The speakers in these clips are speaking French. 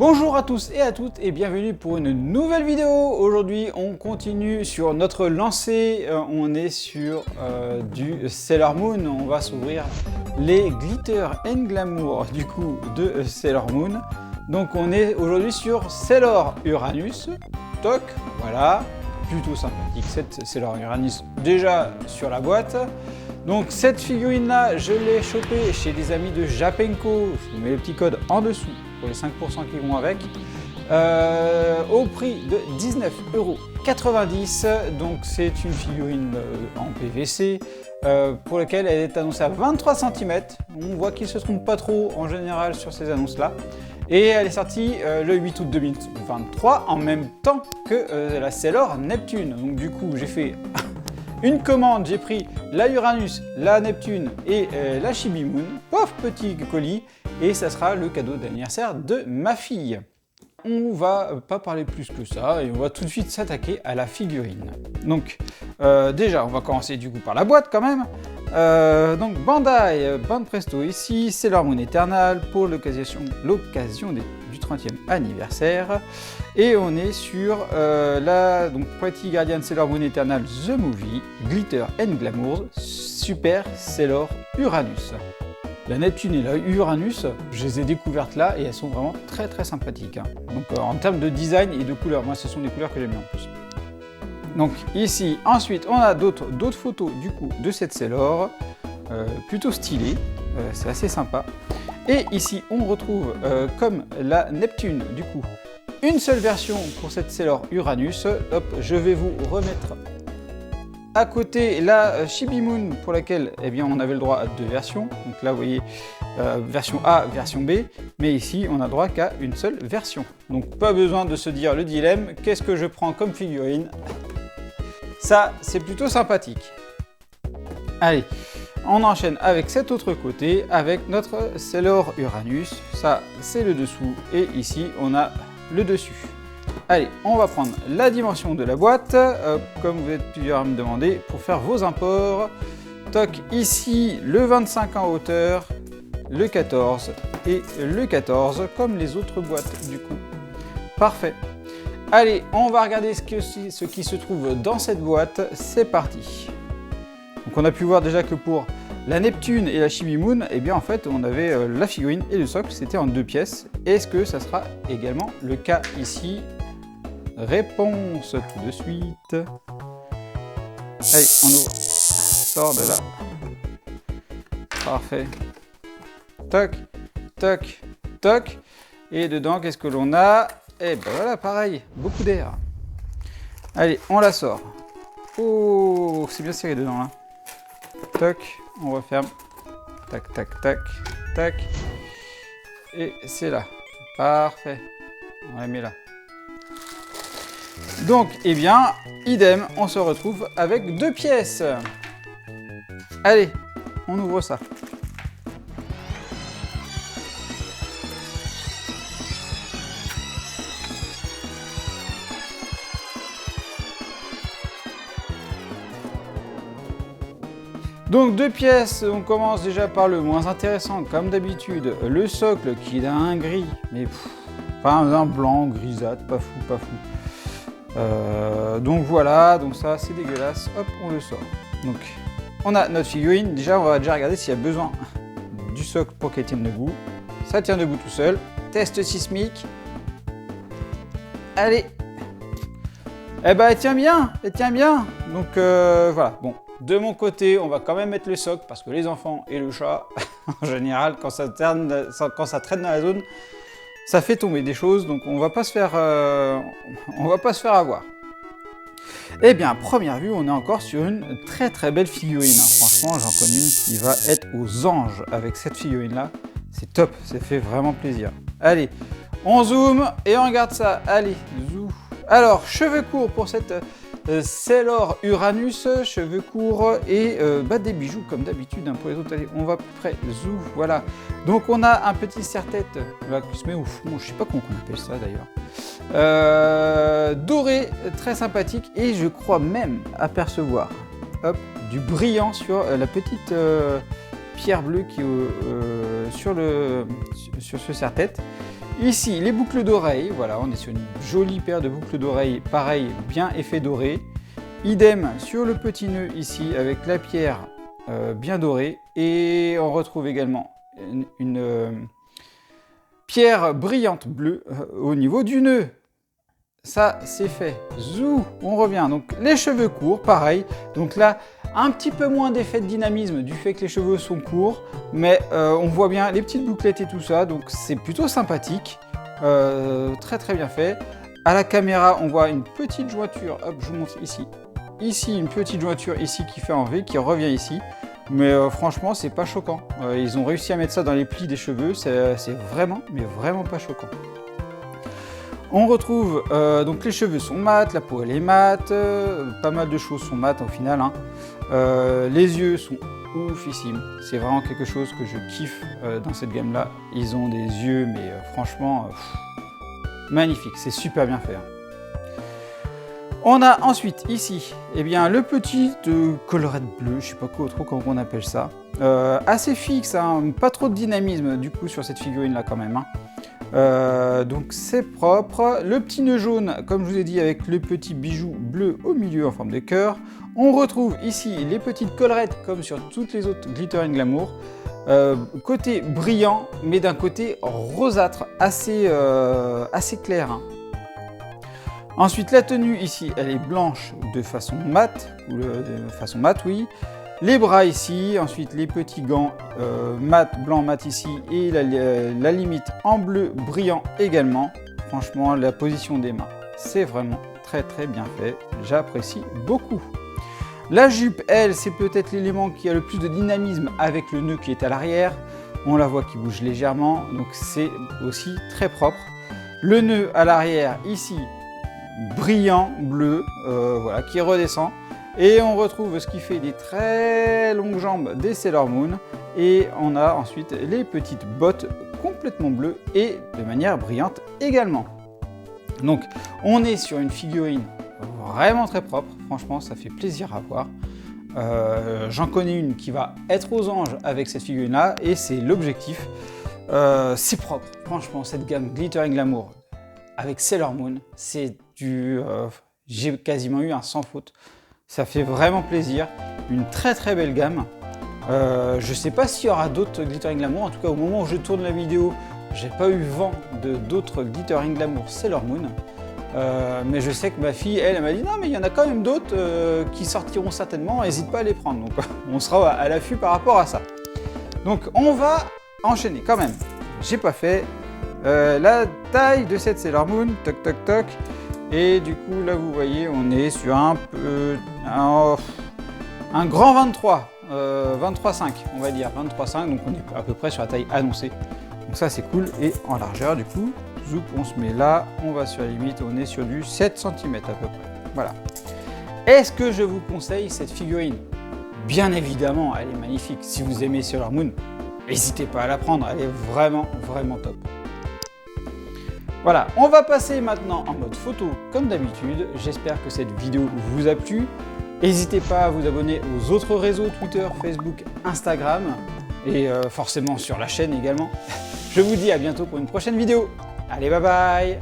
Bonjour à tous et à toutes et bienvenue pour une nouvelle vidéo. Aujourd'hui on continue sur notre lancée, on est sur du Sailor Moon. On va s'ouvrir les Glitter and Glamour du coup de Sailor Moon. Donc on est aujourd'hui sur Sailor Uranus. Toc, voilà, plutôt sympathique cette Sailor Uranus déjà sur la boîte. Donc cette figurine là je l'ai chopée chez des amis de Japenko, je vous mets le petit code en dessous pour les 5% qui vont avec, au prix de 19,90 €. Donc c'est une figurine en PVC pour laquelle elle est annoncée à 23 cm. On voit qu'il ne se trompe pas trop en général sur ces annonces là. Et elle est sortie le 8 août 2023 en même temps que la Sailor Neptune. Donc du coup j'ai fait une commande, j'ai pris la Uranus, la Neptune et la Chibi Moon, pauvre petit colis, et ça sera le cadeau d'anniversaire de ma fille. On va pas parler plus que ça et on va tout de suite s'attaquer à la figurine. Donc déjà on va commencer du coup par la boîte quand même. Donc Bandai, Band Presto ici, Sailor Moon Eternal pour l'occasion du 30e anniversaire. Et on est sur la Pretty Guardian Sailor Moon Eternal The Movie, Glitter and Glamour, Super Sailor Uranus. La Neptune et la Uranus, je les ai découvertes là et elles sont vraiment très très sympathiques. Donc en termes de design et de couleurs, moi ce sont des couleurs que j'aime bien en plus. Donc ici, ensuite on a d'autres photos du coup de cette Sailor, plutôt stylée, c'est assez sympa. Et ici on retrouve comme la Neptune du coup, une seule version pour cette Sailor Uranus. Hop, je vais vous remettre à côté la Chibi Moon pour laquelle eh bien, on avait le droit à deux versions. Donc là vous voyez version A, version B, mais ici on a droit qu'à une seule version. Donc pas besoin de se dire le dilemme, qu'est-ce que je prends comme figurine? Ça c'est plutôt sympathique. Allez, on enchaîne avec cet autre côté, avec notre Sailor Uranus. Ça c'est le dessous et ici on a le dessus. Allez, on va prendre la dimension de la boîte, comme vous êtes plusieurs à me demander, pour faire vos imports. Toc, ici le 25 en hauteur, le 14 et le 14, comme les autres boîtes du coup. Parfait. Allez, on va regarder ce qui se trouve dans cette boîte, c'est parti. Donc on a pu voir déjà que pour la Neptune et la Chibi Moon, eh bien en fait on avait la figurine et le socle, c'était en deux pièces. Est-ce que ça sera également le cas ici? Réponse tout de suite. Allez, on ouvre. Sort de là. Parfait. Toc, toc, toc. Et dedans, qu'est-ce que l'on a? Eh ben voilà, pareil, beaucoup d'air. Allez, on la sort. Oh, c'est bien serré dedans là. Toc, on referme. Tac, tac, tac, tac. Et c'est là. Parfait. On la met là. Donc, eh bien, idem, on se retrouve avec deux pièces. Allez, on ouvre ça. Donc deux pièces, on commence déjà par le moins intéressant, comme d'habitude, le socle qui a un gris, mais pas un blanc, grisâtre, pas fou, pas fou. Donc voilà, donc ça c'est dégueulasse, hop, on le sort. Donc on a notre figurine, déjà on va déjà regarder s'il y a besoin du socle pour qu'elle tienne debout. Ça tient debout tout seul, test sismique. Allez. Eh ben elle tient bien, elle tient bien. Donc voilà, bon. De mon côté, on va quand même mettre le socle parce que les enfants et le chat, en général, quand ça traîne dans la zone, ça fait tomber des choses, donc on va pas se faire avoir. Eh bien, à première vue, on est encore sur une très très belle figurine. Franchement, j'en connais une qui va être aux anges avec cette figurine-là. C'est top, ça fait vraiment plaisir. Allez, on zoome et on regarde ça. Allez, zou. Alors, cheveux courts pour cette Sailor Uranus, cheveux courts et des bijoux comme d'habitude pour les autres. Allez, on va à peu près, zou, voilà. Donc on a un petit serre-tête là qui se met au fond, je sais pas comment on appelle ça d'ailleurs. Doré, très sympathique et je crois même apercevoir hop, du brillant sur la petite pierre bleue qui est sur ce serre-tête. Ici, les boucles d'oreilles, voilà, on est sur une jolie paire de boucles d'oreilles, pareil, bien effet doré. Idem sur le petit nœud ici, avec la pierre bien dorée. Et on retrouve également une pierre brillante bleue au niveau du nœud. Ça, c'est fait. Zou, on revient. Donc, les cheveux courts, pareil. Donc là, un petit peu moins d'effet de dynamisme du fait que les cheveux sont courts. Mais on voit bien les petites bouclettes et tout ça. Donc, c'est plutôt sympathique. Très, très bien fait. À la caméra, on voit une petite jointure. Hop, je vous montre ici. Ici, une petite jointure ici qui fait en V, qui revient ici. Mais franchement, c'est pas choquant. Ils ont réussi à mettre ça dans les plis des cheveux. C'est vraiment, mais vraiment pas choquant. On retrouve, donc les cheveux sont mat, la peau elle est mate, pas mal de choses sont mates au final. Hein. Les yeux sont oufissimes. C'est vraiment quelque chose que je kiffe dans cette gamme là. Ils ont des yeux, mais franchement, magnifique, c'est super bien fait. Hein. On a ensuite ici, eh bien, le petit colorette bleu, je sais pas trop comment on appelle ça. Assez fixe, hein, pas trop de dynamisme du coup sur cette figurine là quand même. Hein. Donc c'est propre. Le petit nœud jaune, comme je vous ai dit, avec le petit bijou bleu au milieu en forme de cœur. On retrouve ici les petites collerettes comme sur toutes les autres Glitter & Glamour. Côté brillant, mais d'un côté rosâtre, assez clair. Hein. Ensuite, la tenue ici, elle est blanche de façon mate, oui. Les bras ici, ensuite les petits gants blanc mat ici et la limite en bleu brillant également. Franchement, la position des mains, c'est vraiment très très bien fait. J'apprécie beaucoup. La jupe, elle, c'est peut-être l'élément qui a le plus de dynamisme avec le nœud qui est à l'arrière. On la voit qui bouge légèrement, donc c'est aussi très propre. Le nœud à l'arrière ici, brillant bleu, voilà, qui redescend. Et on retrouve ce qui fait des très longues jambes des Sailor Moon. Et on a ensuite les petites bottes complètement bleues et de manière brillante également. Donc on est sur une figurine vraiment très propre. Franchement, ça fait plaisir à voir. J'en connais une qui va être aux anges avec cette figurine-là. Et c'est l'objectif. C'est propre. Franchement, cette gamme Glitter & Glamour avec Sailor Moon, c'est du... j'ai quasiment eu un sans faute. Ça fait vraiment plaisir, une très très belle gamme. Je sais pas s'il y aura d'autres Glitter & Glamour, en tout cas au moment où je tourne la vidéo, j'ai pas eu vent de d'autres Glitter & Glamour Sailor Moon. Mais je sais que ma fille, elle m'a dit non mais il y en a quand même d'autres qui sortiront certainement, n'hésite pas à les prendre. Donc on sera à l'affût par rapport à ça. Donc on va enchaîner quand même. J'ai pas fait la taille de cette Sailor Moon, toc toc toc. Et du coup, là, vous voyez, on est sur un grand 23, 23,5, on va dire, 23,5, donc on est à peu près sur la taille annoncée. Donc ça, c'est cool. Et en largeur, du coup, zoup, on se met là, on va sur la limite, on est sur du 7 cm à peu près. Voilà. Est-ce que je vous conseille cette figurine? Bien évidemment, elle est magnifique. Si vous aimez Sailor Moon, n'hésitez pas à la prendre, elle est vraiment, vraiment top. Voilà, on va passer maintenant en mode photo comme d'habitude. J'espère que cette vidéo vous a plu. N'hésitez pas à vous abonner aux autres réseaux, Twitter, Facebook, Instagram et forcément sur la chaîne également. Je vous dis à bientôt pour une prochaine vidéo. Allez, bye bye!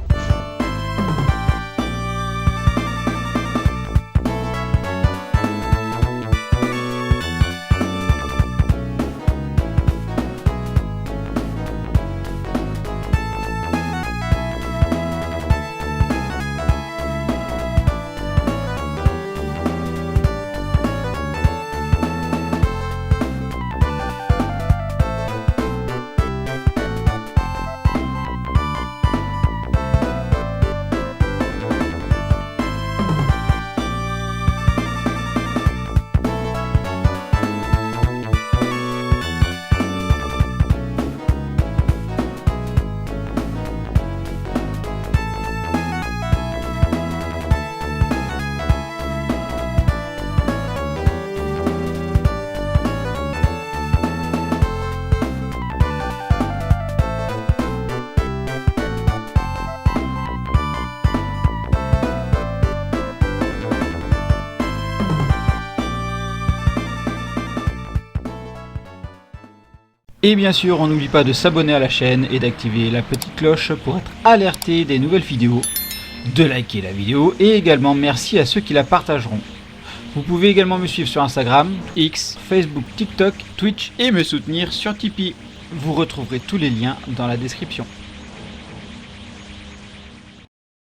Et bien sûr, on n'oublie pas de s'abonner à la chaîne et d'activer la petite cloche pour être alerté des nouvelles vidéos, de liker la vidéo et également merci à ceux qui la partageront. Vous pouvez également me suivre sur Instagram, X, Facebook, TikTok, Twitch et me soutenir sur Tipeee. Vous retrouverez tous les liens dans la description.